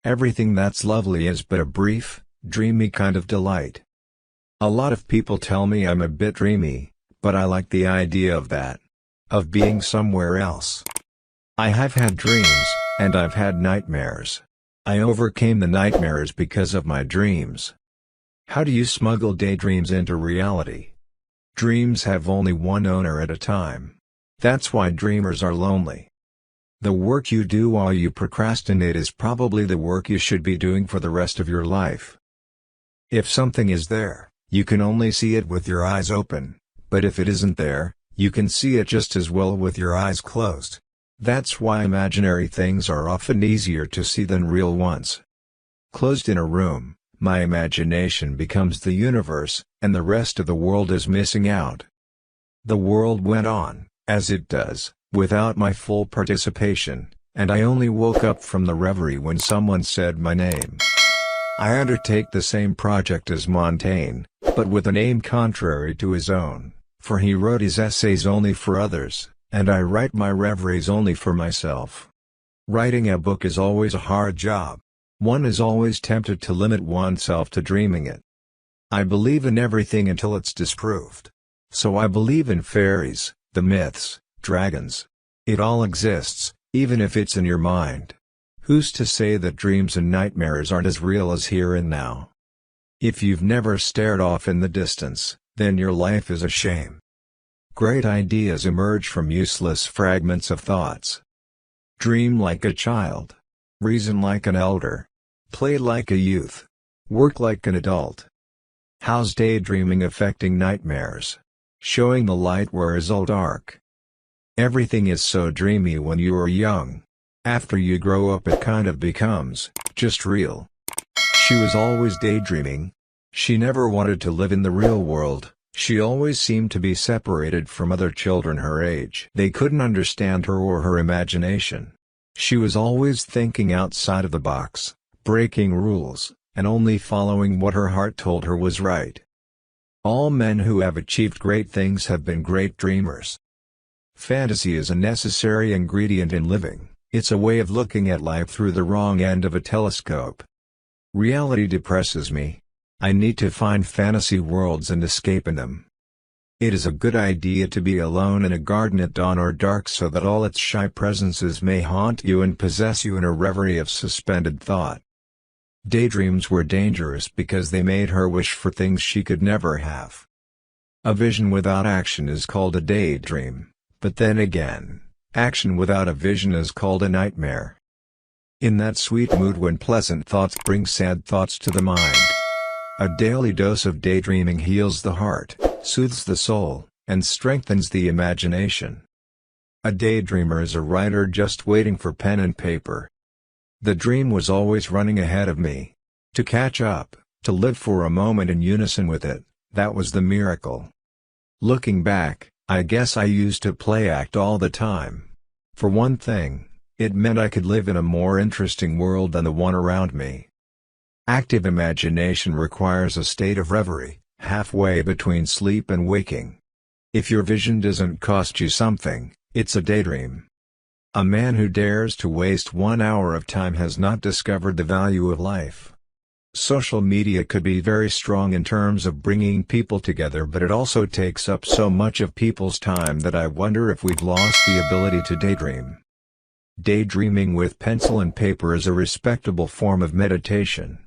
Everything that's lovely is but a brief, dreamy kind of delight. A lot of people tell me I'm a bit dreamy, but I like the idea of that. Of being somewhere else. I have had dreams, and I've had nightmares. I overcame the nightmares because of my dreams. How do you smuggle daydreams into reality? Dreams have only one owner at a time. That's why dreamers are lonely. The work you do while you procrastinate is probably the work you should be doing for the rest of your life. If something is there, you can only see it with your eyes open, but if it isn't there, you can see it just as well with your eyes closed. That's why imaginary things are often easier to see than real ones. Closed in a room, my imagination becomes the universe, and the rest of the world is missing out. The world went on, as it does, without my full participation, and I only woke up from the reverie when someone said my name. I undertake the same project as Montaigne, but with an aim contrary to his own, for he wrote his essays only for others, and I write my reveries only for myself. Writing a book is always a hard job. One is always tempted to limit oneself to dreaming it. I believe in everything until it's disproved. So I believe in fairies, the myths, dragons. It all exists, even if it's in your mind. Who's to say that dreams and nightmares aren't as real as here and now? If you've never stared off in the distance, then your life is a shame. Great ideas emerge from useless fragments of thoughts. Dream like a child. Reason like an elder. Play like a youth. Work like an adult. How's daydreaming affecting nightmares? Showing the light where it's all dark. Everything is so dreamy when you are young. After you grow up it kind of becomes just real. She was always daydreaming. She never wanted to live in the real world. She always seemed to be separated from other children her age. They couldn't understand her or her imagination. She was always thinking outside of the box, breaking rules, and only following what her heart told her was right. All men who have achieved great things have been great dreamers. Fantasy is a necessary ingredient in living. It's a way of looking at life through the wrong end of a telescope. Reality depresses me. I need to find fantasy worlds and escape in them. It is a good idea to be alone in a garden at dawn or dark so that all its shy presences may haunt you and possess you in a reverie of suspended thought. Daydreams were dangerous because they made her wish for things she could never have. A vision without action is called a daydream, but then again, action without a vision is called a nightmare. In that sweet mood when pleasant thoughts bring sad thoughts to the mind. A daily dose of daydreaming heals the heart, soothes the soul, and strengthens the imagination. A daydreamer is a writer just waiting for pen and paper. The dream was always running ahead of me. To catch up, to live for a moment in unison with it, that was the miracle. Looking back, I guess I used to play act all the time. For one thing, it meant I could live in a more interesting world than the one around me. Active imagination requires a state of reverie, halfway between sleep and waking. If your vision doesn't cost you something, it's a daydream. A man who dares to waste 1 hour of time has not discovered the value of life. Social media could be very strong in terms of bringing people together, but it also takes up so much of people's time that I wonder if we've lost the ability to daydream. Daydreaming with pencil and paper is a respectable form of meditation.